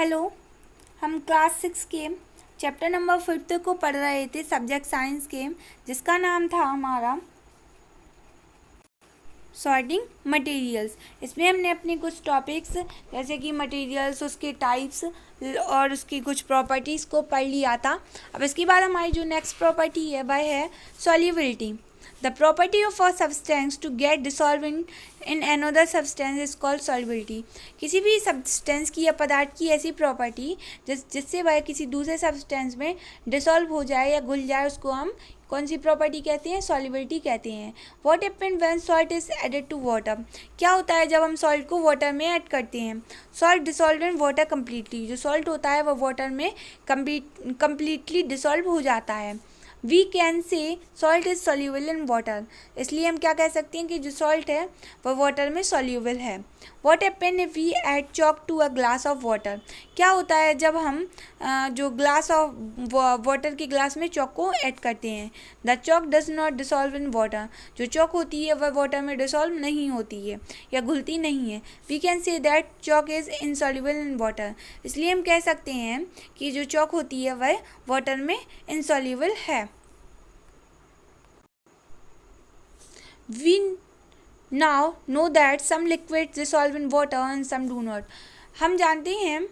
Hello. हम class 6 के chapter number 5 को पढ़ रहे थे सब्जेक्ट साइंस के, जिसका नाम था हमारा सॉर्टिंग मटेरियल्स। इसमें हमने अपने कुछ टॉपिक्स जैसे कि मटेरियल्स, उसके टाइप्स और उसकी कुछ प्रॉपर्टीज़ को पढ़ लिया था। अब इसके बाद हमारी जो नेक्स्ट प्रॉपर्टी है वह है solubility. The property of a substance to get dissolve in another substance is called solubility. किसी भी सब्सटेंस की या पदार्थ की ऐसी प्रॉपर्टी जिससे वह किसी दूसरे सब्सटेंस में डिसॉल्व हो जाए या घुल जाए, उसको हम कौन सी प्रॉपर्टी कहते हैं? सॉल्युबिलिटी कहते हैं। What happen when salt is added to water. क्या होता है जब हम सॉल्ट को वाटर में ऐड करते हैं? Salt dissolve in water completely. जो सॉल्ट होता है वह वाटर में कम्प्लीटली डिसॉल्व हो जाता है। We can say salt is soluble in water. इसलिए हम क्या कह सकते हैं कि जो सॉल्ट है वह वाटर में सॉल्यूबल है। What happen if we add chalk to a glass of water. क्या होता है जब हम जो ग्लास ऑफ वाटर के ग्लास में चॉक को ऐड करते हैं? The chalk does not dissolve in water. जो चॉक होती है वह वाटर में डिसॉल्व नहीं होती है या घुलती नहीं है। We can say that chalk is insoluble in water. इसलिए हम कह सकते हैं कि जो चॉक होती है वह वाटर में इनसॉल्युबल है। We now know that some liquids dissolve in water and some do not. हम जानते हैं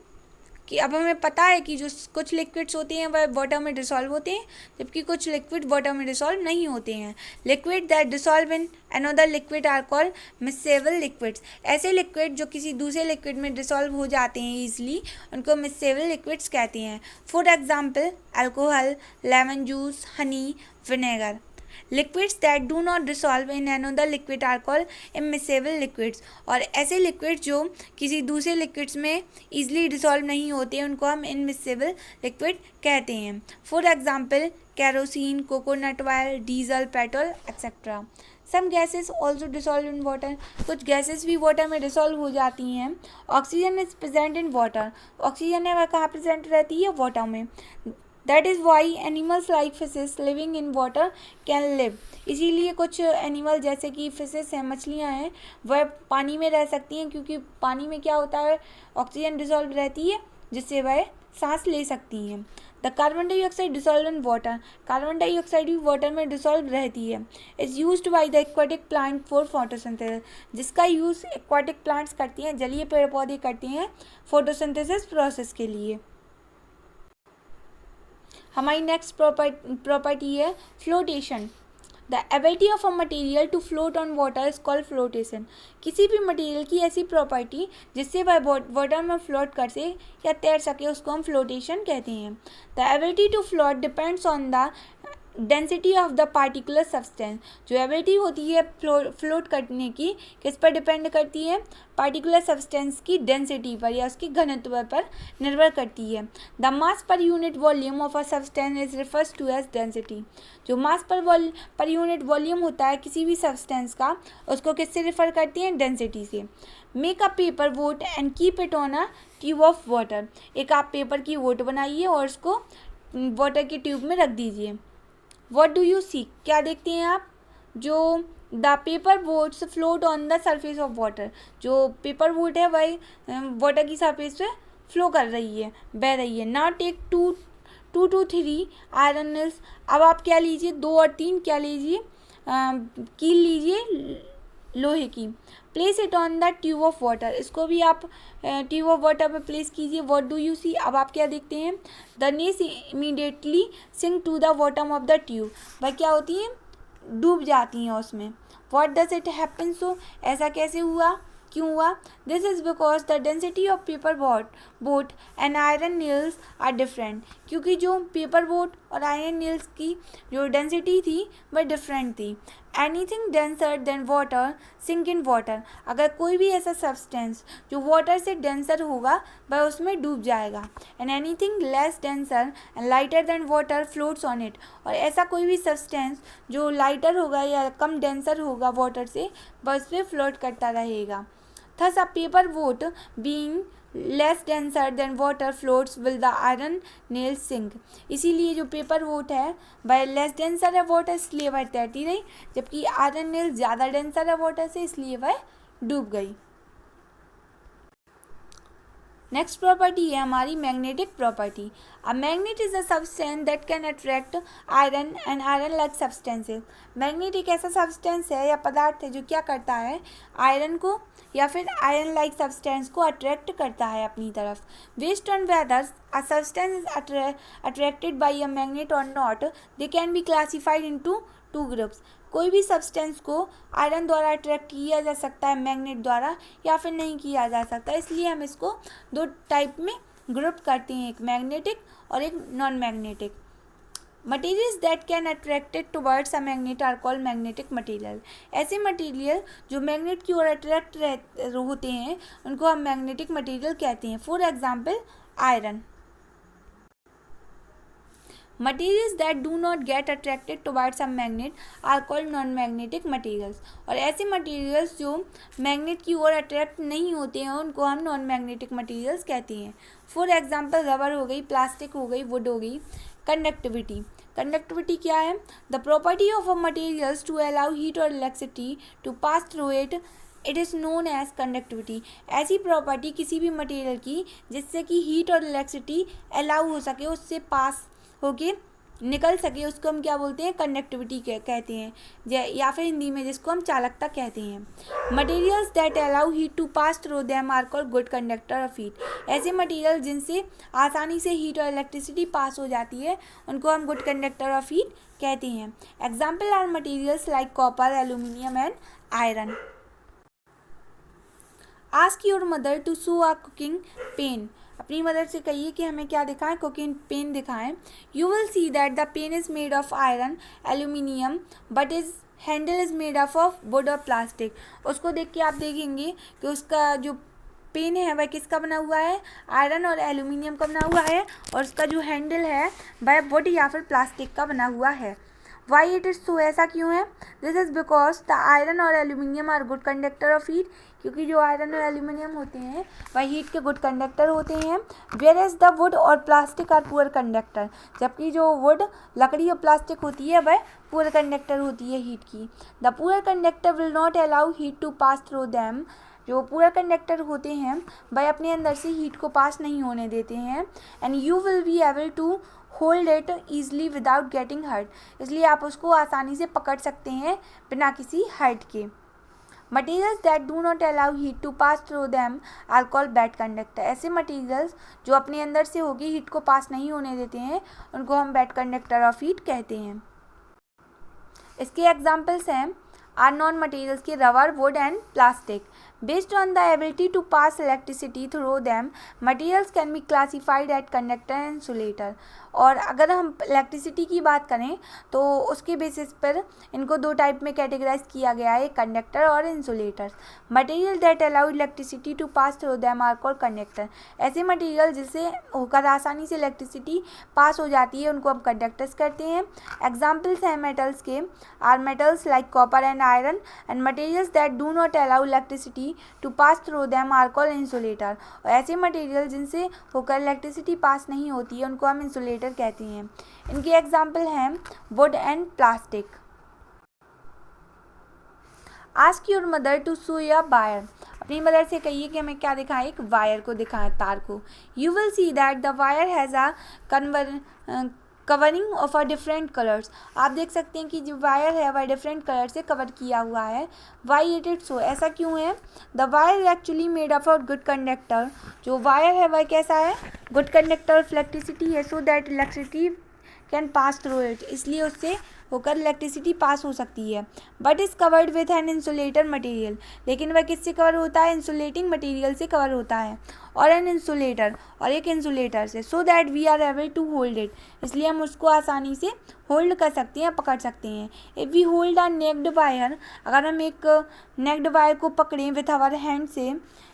कि अब हमें पता है कि जो कुछ लिक्विड्स होते हैं वह वाटर में डिसॉल्व होते हैं, जबकि कुछ लिक्विड वाटर में डिसॉल्व नहीं होते हैं। Liquid that dissolve in another liquid are called miscible liquids. ऐसे लिक्विड जो किसी दूसरे लिक्विड में डिसॉल्व हो जाते हैं ईजिली, उनको मिक्सेबल लिक्विड्स कहते हैं। For example alcohol, lemon juice, honey, vinegar. Liquids that do not dissolve in another liquid are called immiscible liquids. और ऐसे लिक्विड जो किसी दूसरे लिक्विड्स में ईजिली डिसॉल्व नहीं होते हैं उनको हम इनमिसेबल लिक्विड कहते हैं। For example kerosene, coconut oil, diesel, petrol etcetera. Some gases also dissolve in water. कुछ गैसेस भी वाटर में डिसॉल्व हो जाती हैं। Oxygen is present in water. Oxygen है वह कहाँ प्रेजेंट रहती है? वाटर में। That is why animals like fishes living in water can live. इसीलिए कुछ एनिमल जैसे कि फिशेस हैं, मछलियाँ हैं, वह पानी में रह सकती हैं, क्योंकि पानी में क्या होता है? ऑक्सीजन डिसॉल्व रहती है जिससे वह सांस ले सकती हैं। The carbon dioxide dissolve in water. Carbon dioxide भी वाटर में डिसॉल्व रहती है। Is used by the aquatic plant for photosynthesis. जिसका यूज़ एक्वाटिक प्लांट्स करती हैं, जलीय पेड़ पौधे करते हैं फोटोसिंथेसिस प्रोसेस के लिए। हमारी नेक्स्ट प्रॉपर्टी है flotation. The ability of a material to float on water is called flotation. किसी भी मटेरियल की ऐसी प्रॉपर्टी जिससे वह वाटर में फ्लोट कर सके या तैर सके, उसको हम फ्लोटेशन कहते हैं। The ability to float depends on the density of the particular substance. जो एबिलिटी होती है फ्लोट करने की, किस पर डिपेंड करती है? पार्टिकुलर सब्सटेंस की डेंसिटी पर या उसकी घनत्व पर निर्भर करती है। The mass per unit volume of a substance is refers to as density. जो मास पर यूनिट वॉल्यूम होता है किसी भी सब्सटेंस का, उसको किससे रिफर करती हैं? डेंसिटी से। Make a paper boat and keep it on a tube of water. एक आप पेपर की बोट बनाइए और उसको वाटर की ट्यूब में रख दीजिए। What do you see? क्या देखते हैं आप? जो the paper boats float on the surface of water. जो पेपर बोट है वह वाटर की सरफेस पे फ्लो कर रही है, बह रही है। Now take two to 3 iron nails. अब आप क्या लीजिए? 2 और 3 क्या लीजिए? कील लीजिए लोहे की। Place it on the tube of water. इसको भी आप ट्यूब ऑफ वाटर पे प्लेस कीजिए। What do you see? अब आप क्या देखते हैं? The nails immediately sink to the bottom of the tube. वह क्या होती हैं? डूब जाती हैं उसमें। What does it happen so? ऐसा कैसे हुआ? क्यों हुआ? This is because the density of paper boat and iron nails are different. क्योंकि जो पेपर बोट और आयरन नेल्स की जो डेंसिटी थी वह डिफरेंट थी। Anything denser than water sink in water. अगर कोई भी ऐसा सब्सटेंस जो वाटर से डेंसर होगा वह उसमें डूब जाएगा। And anything less denser and lighter than water floats on it. और ऐसा कोई भी सब्सटेंस जो लाइटर होगा या कम डेंसर होगा वाटर से, वह उस पर फ्लोट करता रहेगा। Thus a paper boat being less denser than water floats will the iron nail sink. इसीलिए जो पेपर बोट है वह लेस डेंसर है वाटर, इसलिए वह तैरती रही, जबकि आयरन नेल ज़्यादा डेंसर है वाटर से, इसलिए वह डूब गई। नेक्स्ट प्रॉपर्टी है हमारी magnetic property. A magnet is a substance that can attract iron and iron like substances. Magnet एक ऐसा सब्सटेंस है या पदार्थ है जो क्या करता है, आयरन को या फिर आयरन लाइक सब्सटेंस को अट्रैक्ट करता है अपनी तरफ। Based on whether a substance is attracted by a magnet और not, they can be classified into two groups. कोई भी सब्सटेंस को आयरन द्वारा अट्रैक्ट किया जा सकता है मैग्नेट द्वारा या फिर नहीं किया जा सकता, इसलिए हम इसको दो टाइप में ग्रुप करते हैं, एक मैग्नेटिक और एक non magnetic. Materials that can attracted towards a magnet are called magnetic material. ऐसे मटेरियल जो मैग्नेट की ओर अट्रैक्ट होते हैं उनको हम मैग्नेटिक मटेरियल कहते हैं। For example iron. Materials that do not get attracted towards a magnet are called non-magnetic materials। और ऐसे materials जो मैग्नेट की ओर अट्रैक्ट नहीं होते हैं उनको हम नॉन मैग्नेटिक मटेरियल्स कहते हैं। फॉर एग्जाम्पल रबर हो गई, प्लास्टिक हो गई, वुड हो गई। कंडक्टिविटी। कंडक्टिविटी क्या है? The property of a materials to allow heat और electricity to pass through it is known as conductivity. ऐसी प्रॉपर्टी किसी भी मटेरियल की जिससे कि हीट और इलेक्ट्रिसिटी अलाउ हो सके, उससे पास होके निकल सके, उसको हम क्या बोलते हैं? कंडक्टिविटी कहते हैं, या फिर हिंदी में जिसको हम चालकता कहते हैं। Materials that allow heat to pass through them are called good conductor of heat. ऐसे मटेरियल जिनसे आसानी से हीट और इलेक्ट्रिसिटी पास हो जाती है उनको हम गुड कंडक्टर ऑफ हीट कहते हैं। Example are materials like copper, aluminium and iron. Ask your mother to show a cooking pan. अपनी मदर से कहिए कि हमें क्या दिखाएं? कुकिंग पेन दिखाएं। You will see that the pan is made of iron, aluminium, but is handle is made of wood और plastic. उसको देख के आप देखेंगे कि उसका जो पेन है वह किसका बना हुआ है? आयरन और एल्यूमिनियम का बना हुआ है, और उसका जो हैंडल है वह वुड या फिर प्लास्टिक का बना हुआ है। वाई इट इज़ सो, ऐसा क्यों है? This is because the iron और aluminium are good conductor of heat. क्योंकि जो आयरन और एल्यूमिनियम होते हैं वह हीट के गुड कंडक्टर होते हैं। वेयर एज द वुड और प्लास्टिक आर पुअर कंडक्टर। जबकि जो वुड, लकड़ी और प्लास्टिक होती है वह पुअर कंडक्टर होती है हीट की। The poor conductor will not allow heat to pass through them. जो पुअर कंडक्टर होते हैं वह अपने अंदर से हीट को पास नहीं होने देते हैं। And you will be able to hold it easily without getting hurt. इसलिए आप उसको आसानी से पकड़ सकते हैं बिना किसी हर्ट के। Materials that do not allow heat to pass through them are called bad conductor. ऐसे मटेरियल्स जो अपने अंदर से होगी हीट को पास नहीं होने देते हैं उनको हम बैड कंडक्टर ऑफ हीट कहते हैं। इसके एग्जाम्पल्स हैं आर नॉन मटेरियल्स के rubber, would and plastic. Based on the ability to pass electricity through them, materials can be classified as conductor and insulator। और अगर हम इलेक्ट्रिसिटी की बात करें तो उसके बेसिस पर इनको दो टाइप में कैटेगराइज किया गया है, कंडक्टर और insulators. Material that allow electricity to pass through them are called conductor. ऐसे मटेरियल जिससे होकर आसानी से इलेक्ट्रिसिटी पास हो जाती है उनको हम कंडक्टर्स करते हैं। एग्जाम्पल्स हैं मेटल्स के, are metals like copper and iron. And materials that do not allow electricity to pass through them are called insulator. और ऐसे मटेरियल जिनसे होकर इलेक्ट्रिसिटी पास नहीं होती है उनको हम इंसुलेटर कहते हैं। इनके एग्जाम्पल हैं wood and plastic. Ask your mother to show a wire. अपनी मदर से कहिए कि हमें क्या दिखाएं? एक वायर को दिखाएं, तार को। You will see that the wire has a covering of a different colours. आप देख सकते हैं कि जो वायर है वह डिफरेंट कलर से कवर किया हुआ है। वाई इट इट सो, ऐसा क्यों है? The wire actually made of a good conductor. जो वायर है वह कैसा है? गुड कंडक्टर ऑफ इलेक्ट्रिसिटी है, so that electricity can pass through it. इसलिए उससे होकर इलेक्ट्रिसिटी पास हो सकती है। But is covered with an insulator material. लेकिन वह किससे कवर होता है? इंसुलेटिंग मटेरियल से कवर होता है। और एन इंसुलेटर, और एक इंसुलेटर से, so that we are able to hold it. इसलिए हम उसको आसानी से होल्ड कर सकते हैं, पकड़ सकते हैं। If we hold a naked wire, अगर हम एक नेक्ड वायर को पकड़ें विथ आवर हैंड से,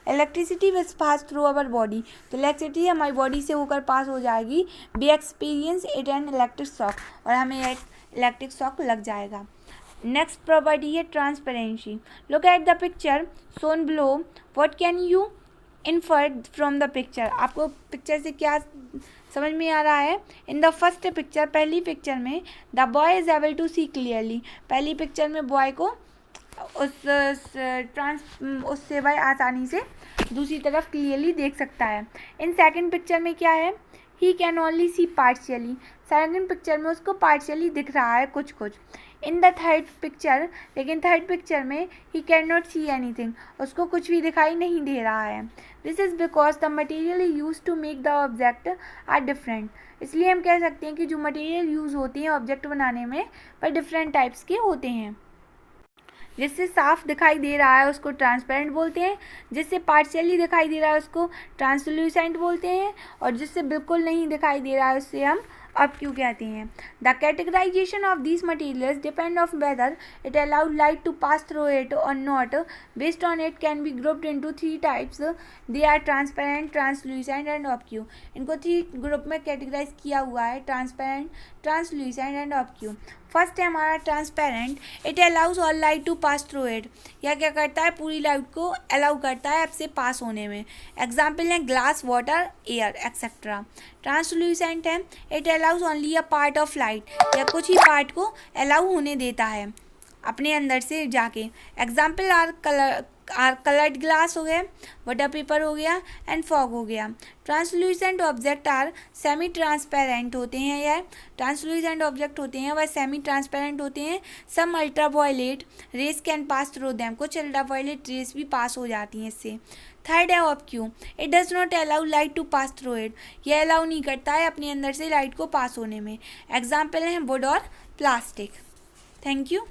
electricity will pass through our body, तो इलेक्ट्रिसिटी हमारी बॉडी से होकर पास हो जाएगी। We experience it an electric shock, और हमें एक इलेक्ट्रिक शॉक लग जाएगा। नेक्स्ट प्रॉपर्टी है transparency. Look at the picture shown below, what can you infer from the picture. आपको पिक्चर से क्या समझ में आ रहा है? इन द फर्स्ट पिक्चर, पहली पिक्चर में, the boy is able to see clearly. पहली पिक्चर में बॉय को उससे वह आसानी से दूसरी तरफ क्लियरली देख सकता है। इन सेकंड पिक्चर में क्या है, he can only see partially, second picture में उसको पार्शियली दिख रहा है कुछ कुछ। इन द थर्ड पिक्चर, लेकिन थर्ड पिक्चर में he can not see anything, उसको कुछ भी दिखाई नहीं दे रहा है। This is because the material use to make the object are different, इसलिए हम कह सकते हैं कि जो मटेरियल यूज़ होती हैं ऑब्जेक्ट बनाने में वह डिफरेंट टाइप्स के होते हैं। जिससे साफ दिखाई दे रहा है उसको ट्रांसपेरेंट बोलते हैं, जिससे पार्शियली दिखाई दे रहा है उसको ट्रांसलूसेंट बोलते हैं, और जिससे बिल्कुल नहीं दिखाई दे रहा है उससे हम ऑब्क्यू कहते हैं। The categorisation of these materials depend of whether it allowed light to pass through it और not, based on it can be grouped into 3 types, they are transparent, translucent and opaque. इनको 3 group में categorise किया हुआ है, transparent, translucent and opaque. First है हमारा transparent, it allows all light to pass through it, यह क्या करता है, पूरी लाइट को अलाउ करता है आपसे पास होने में। एग्जाम्पल है glass, water, air etcetera. Translucent है, it allows only a part of light, या कुछ ही पार्ट को अलाउ होने देता है अपने अंदर से जाके। एग्जाम्पल आर कलर्ड ग्लास हो गए, वाटर पेपर हो गया एंड फॉग हो गया। Translucent object are semi transparent होते हैं, यह ट्रांसलूसेंट ऑब्जेक्ट होते हैं वह सेमी ट्रांसपेरेंट होते हैं। Some ultraviolet rays can pass through them, कुछ अल्ट्रावायलेट रेस भी पास हो जाती हैं इससे। थर्ड है opaque, it does not allow light to pass through it, यह अलाउ नहीं करता है अपने अंदर से लाइट को पास होने में। एग्जाम्पल हैं वुड और प्लास्टिक। Thank you.